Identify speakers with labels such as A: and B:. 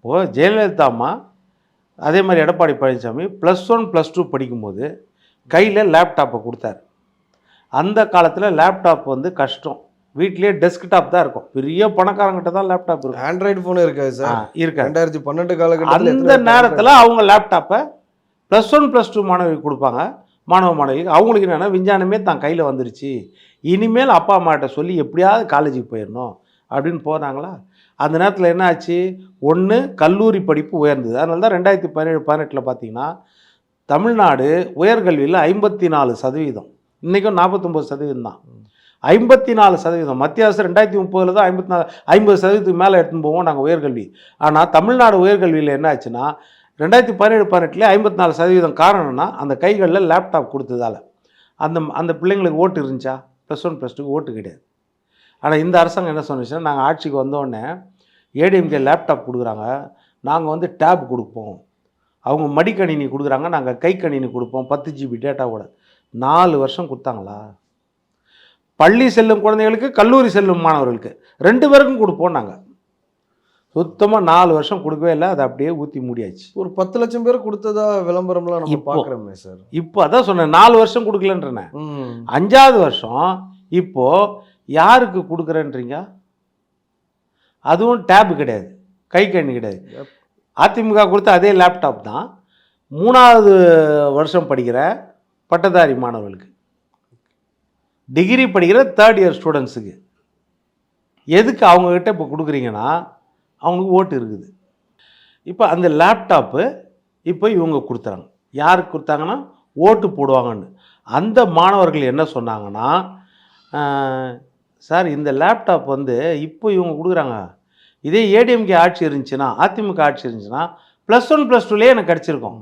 A: இப்போது ஜெயலலிதா அம்மா அதே மாதிரி எடப்பாடி பழனிசாமி +1 +2 படிக்கும்போது கையில் லேப்டாப்பை கொடுத்தாரு. அந்த காலத்தில் லேப்டாப் வந்து கஷ்டம். வீட்லேயே டெஸ்க்டாப் தான் இருக்கும். பெரிய பணக்காரங்கிட்ட தான் லேப்டாப் இருக்கும்.
B: ஆண்ட்ராய்டு ஃபோன் இருக்காது சார்.
A: இருக்காது.
B: 2012 காலகட்டத்தில்
A: அந்த நேரத்தில் அவங்க லேப்டாப்பை +1 +2 மாணவிக்கு கொடுப்பாங்க. மாணவிக்கு அவங்களுக்கு என்னென்னா விஞ்ஞானமே தான் கையில் வந்துருச்சு, இனிமேல் அப்பா அம்மாட்ட சொல்லி எப்படியாவது காலேஜுக்கு போயிடணும் அப்படின்னு போனாங்களா? அந்த நேரத்தில் என்ன ஆச்சு? ஒன்று கல்லூரி படிப்பு உயர்ந்தது. அதனால தான் 2017-18 பார்த்தீங்கன்னா தமிழ்நாடு உயர்கல்வியில் 54%. இன்றைக்கும் 49% தான். 54%. மத்திய அரசு 2030 தான் 50% மேலே எடுத்துன்னு போவோம் நாங்கள் உயர்கல்வி. ஆனால் தமிழ்நாடு உயர்கல்வியில் என்ன ஆச்சுன்னா 2017-18 54%. காரணம்னா அந்த கைகளில் லேப்டாப் கொடுத்ததால். அந்த பிள்ளைங்களுக்கு ஓட்டு இருந்துச்சா? +1 +2 ஓட்டு கிடையாது. ஆனால் இந்த அரசாங்கம் என்ன சொன்னிச்சுன்னா, நாங்கள் ஆட்சிக்கு வந்தோடனே ஏடிஎம்கே லேப்டாப் கொடுக்குறாங்க, நாங்கள் வந்து டேப் கொடுப்போம். அவங்க மடிக்கணினி கொடுக்குறாங்க, நாங்கள் கை கணினி கொடுப்போம் 10 GB டேட்டாவோட. 4 வருஷம் கொடுத்தாங்களா? பள்ளி செல்லும் குழந்தைகளுக்கு, கல்லூரி செல்லும் மாணவர்களுக்கு 2 பேருக்கும் கொடுப்போம் நாங்கள். சுத்தமாக 4 வருஷம் கொடுக்கவே இல்லை. அதை அப்படியே ஊற்றி மூடியாச்சு.
B: ஒரு 10 லட்சம் பேர் கொடுத்ததா விளம்பரம்லாம் நம்ம பார்க்குறோமே சார்.
A: இப்போ அதான் சொன்னேன், 4 வருஷம் கொடுக்கலன்றேன். 5வது வருஷம் இப்போது யாருக்கு கொடுக்குறேன்றீங்க? அதுவும் டேப் கிடையாது, கை கணினி கிடையாது. அதிமுக கொடுத்த அதே லேப்டாப் தான் 3வது வருஷம் படிக்கிற பட்டதாரி மாணவர்களுக்கு, டிகிரி படிக்கிற 3rd இயர் ஸ்டூடெண்ட்ஸுக்கு. எதுக்கு அவங்கக்கிட்ட இப்போ கொடுக்குறீங்கன்னா அவங்களுக்கு ஓட்டு இருக்குது. இப்போ அந்த லேப்டாப்பு இப்போ இவங்க கொடுத்துறாங்க. யாருக்கு கொடுத்தாங்கன்னா ஓட்டு போடுவாங்கன்னு. அந்த மாணவர்கள் என்ன சொன்னாங்கன்னா, சார் இந்த லேப்டாப் வந்து இப்போ இவங்க கொடுக்குறாங்க, இதே ஏடிஎம்கே ஆட்சி இருந்துச்சுன்னா, அதிமுக ஆட்சி இருந்துச்சுன்னா +1 +2லேயே எனக்கு கிடச்சிருக்கும்.